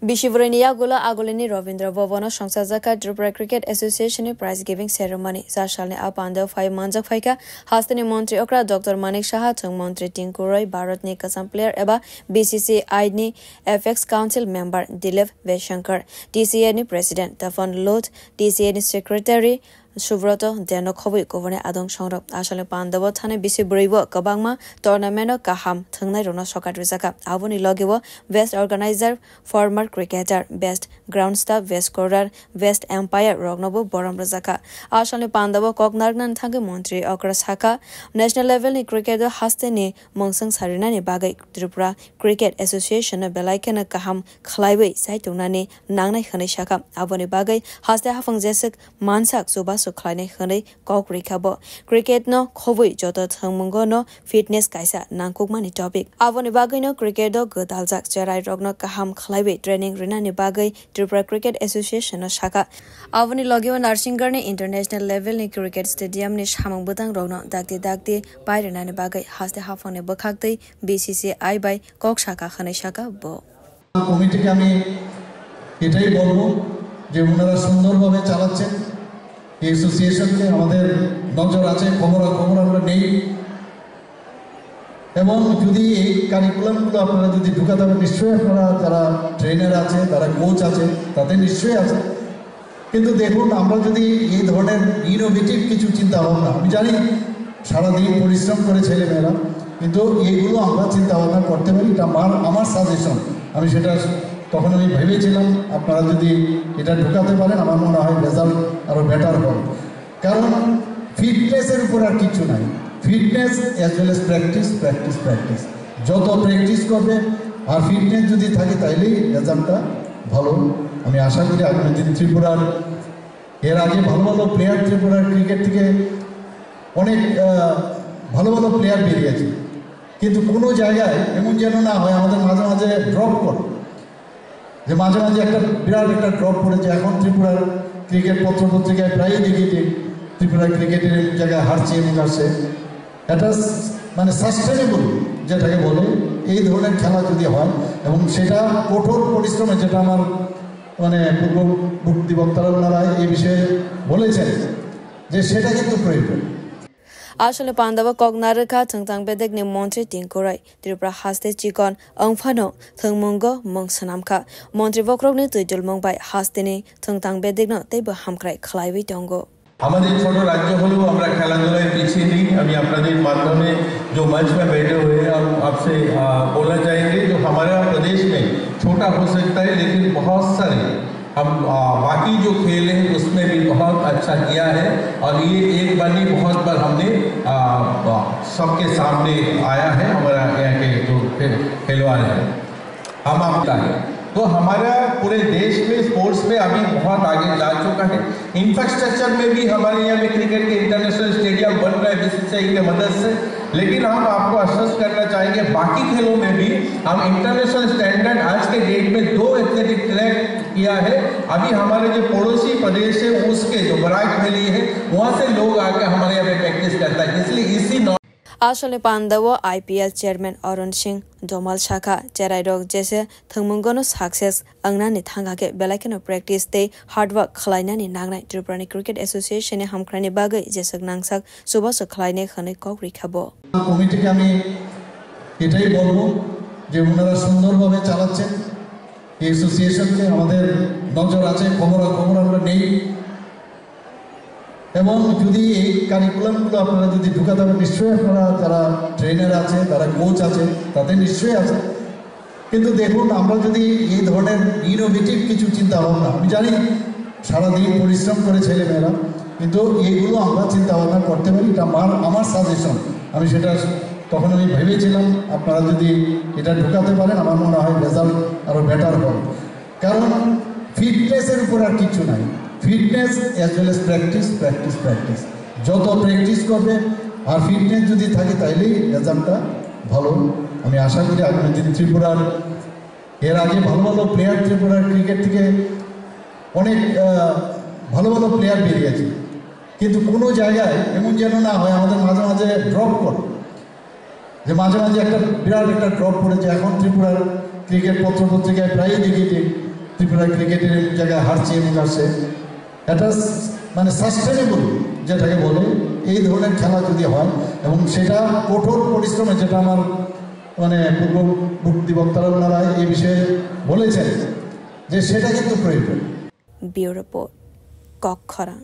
Bishivrenia Gula Agolini Ravindra Vavana Shangsazaka Tripura Cricket Association prize giving ceremony Zashalne Apanda 5 months of Faika Hastani Montri Okra Dr. Manik Shah Tung Montri Tinkuroy Bharat ni Kasam player Eba BCCI ni FX Council member Dilev Veshankar TCA ni President Tafan Lot TCA ni Secretary Shuvroto Denokhobi Governor Adong Shongrok Ashale Pandavo Thane Bisi Brivo Kabangma Tournament Kaham Thungnai Rona Sokat Rizaka Avoni Logiwo West Organizer Former Cricketer Best Ground Staff West Scorer West Empire Rognobo Boram Rizaka Ashale Pandavo Kognarnan Thange Montri Okrasaka National Level ni Cricketer Hasteni Mongsang Sarina ni Bagai Tripura Cricket Association Belaikena Kaham Khlaiwe Saitunani Nangnai Khanishaka Avoni Bagai Haste Hafang Jesik Mansak Subas Suklaine Hane Kok Rikabo Cricket no Khobui Joto Thangmungo no Fitness Kaisa Nangkukmani topic Avoni Bagai no Cricket do Godaljak Cherai Rogno Kaham Khlaiwe Training Rinani Bagai Tripura Cricket Association no Shaka Avoni Logiwa Narsingar ni International Level ni Cricket Stadium ni Shamang Butang Rogno Dakti Pai Rinani Bagai Haste Hafang ne Bakhaktai BCCI by Kok Shaka Khane Shaka Bo Committee ke ami etai bolbo je unara sundor bhabe chalaচ্ছেন এই অ্যাসোসিয়েশনকে আমাদের নজর আছে খবর আমরা নেই এবং যদি এই কারিকুলামগুলো আপনারা যদি ঢুকাতে পারেন নিশ্চয়ই আপনারা যারা ট্রেনার আছে যারা কোচ আছে তাদের নিশ্চয়ই আছে কিন্তু দেখুন আমরা যদি এই ধরনের ইনোভেটিভ কিছু চিন্তা ভাবনা আমি জানি সারাদিন পরিশ্রম করে ছেলেমেয়েরা কিন্তু এইগুলো আমরা চিন্তা ভাবনা করতে পারি এটা আমার সাজেশন আমি সেটা তখন আমি ভেবেছিলাম আপনারা যদি এটা ঢুকাতে পারেন আমার মনে হয় রেজাল্ট আরো বেটার হবে কারণ ফিটনেসের উপর আর কিছু নাই fitness as well as practice যত প্র্যাকটিস করবে আর ফিটনেস যদি থাকে তাইলেই রেজাল্টটা ভালো আমি আশা করি আগামী দিন ত্রিপুরার এর আগে ভালো প্লেয়ার ত্রিপুরার ক্রিকেট থেকে অনেক ভালো প্লেয়ার বেরিয়েছে কিন্তু কোনো জায়গায় এমন যেন না হয় আমাদের মাঝে মাঝে ড্রপ করে যে মাঝে একটা বিরাট একটা ড্রপ পড়েছে এখন ত্রিপুরার ক্রিকেট পত্রিকায় প্রায়ই দেখি যে ত্রিপুরার ক্রিকেটের জায়গায় হারছে এবং আসছে এটা মানে সাস্টেনেবল যেটাকে বলে এই ধরনের খেলা যদি হয় এবং সেটা কঠোর পরিশ্রমে যেটা আমার মানে পূর্ববর্তী বক্তারা ওনারা এই বিষয়ে বলেছেন যে সেটা কিন্তু প্রয়োজন Ashale Pandava Kognaraka Tangtang Bedek ni Montri Tinkurai Tripura Haste Chikon Angfano Thangmungo Mongsanamka Montri Vokrok ni Tuitul Mongbai Hasteni Tangtang Bedek no Tebo Hamkrai Khlaiwi Tongo हमारे छोटो राज्य हलो हमरा खेलाधुलाय पीछे नहीं अभी आपके माध्यम में जो मंच में बैठे हुए हैं हम आपसे बोलना चाहेंगे जो हमारे प्रदेश में छोटा हो सकता है लेकिन बहुत सारे हम बाकी जो खेल हैं उसमें भी बहुत अच्छा किया है और ये एक बार नहीं बहुत बार हमने सबके सामने आया है हमारा यहाँ के जो खिलवाड़ है हम आपका है तो हमारा पूरे देश में स्पोर्ट्स में अभी बहुत आगे जा चुका है इंफ्रास्ट्रक्चर में भी हमारे यहाँ में क्रिकेट के इंटरनेशनल स्टेडियम बन रहा है बीसीसीआई की मदद से लेकिन हम आपको आश्वस्त करना चाहेंगे बाकी खेलों में भी हम इंटरनेशनल स्टैंडर्ड आज के डेट में 2 एथलेटिक ट्रैक किया है अभी हमारे जो पड़ोसी प्रदेश है उसके जो बराक वैली है वहाँ से लोग आके हमारे यहाँ पे प्रैक्टिस करता है इसलिए इसी Ashale Pandavo IPL Chairman Arun Singh Domal Shaka Cherai Rog Jese Thangmungono success Angnani Thangake Belakeno practice day hard work Khlainani Nangnai Tripura Cricket Association Hamkrani Bagai Jesek Nangsak Subas Khlaine Khane Kok Rikabo Committee ke ami etai bolbo je unara sundor bhabe chalaচ্ছেন এই অ্যাসোসিয়েশনকে আমাদের নজর আছে খবর আমরা নেই এবং যদি এই কারিকুলামগুলো আপনারা যদি ঢুকাতে পারেন নিশ্চয়ই আপনারা যারা ট্রেনার আছে যারা কোচ আছে তাদের নিশ্চয়ই আছে কিন্তু দেখুন আমরা যদি এই ধরনের ইনোভেটিভ কিছু চিন্তা ভাবনা আমি জানি সারাদিন পরিশ্রম করে ছেলেমেয়েরা কিন্তু এইগুলো আমরা চিন্তা ভাবনা করতে পারি এটা আমার সাজেশন আমি সেটা তখন আমি ভেবেছিলাম আপনারা যদি এটা ঢুকাতে পারেন আমার মনে হয় রেজাল্ট আরো বেটার হবে কারণ ফিটনেসের উপর আর কিছু নাই fitness as well as practice যত প্র্যাকটিস করবে আর ফিটনেস যদি থাকে তাইলেই রেজাল্টটা ভালো আমি আশা করি আগামী দিন ত্রিপুরার এর আগে ভালো প্লেয়ার ত্রিপুরার ক্রিকেট থেকে অনেক ভালো প্লেয়ার বেরিয়েছে কিন্তু কোনো জায়গায় এমন যেন না হয় আমাদের মাঝে মাঝে ড্রপ করে যে মাঝে একটা বিরাট একটা ড্রপ পড়েছে এখন ত্রিপুরার ক্রিকেট পত্রিকায় প্রায়ই দেখি যে ত্রিপুরা ক্রিকেটের জায়গায় হারছে এবং আসছে, এটা মানে সাস্টেনেবল যেটাকে বলে, এই ধরনের খেলা যদি হয় এবং সেটা কঠোর পরিশ্রমে, যেটা আমার মানে পূর্ববর্তী বক্তারা ওনারা এই বিষয়ে বলেছেন যে সেটা কিন্তু প্রয়োজন। Bureau report, কক্ষরা।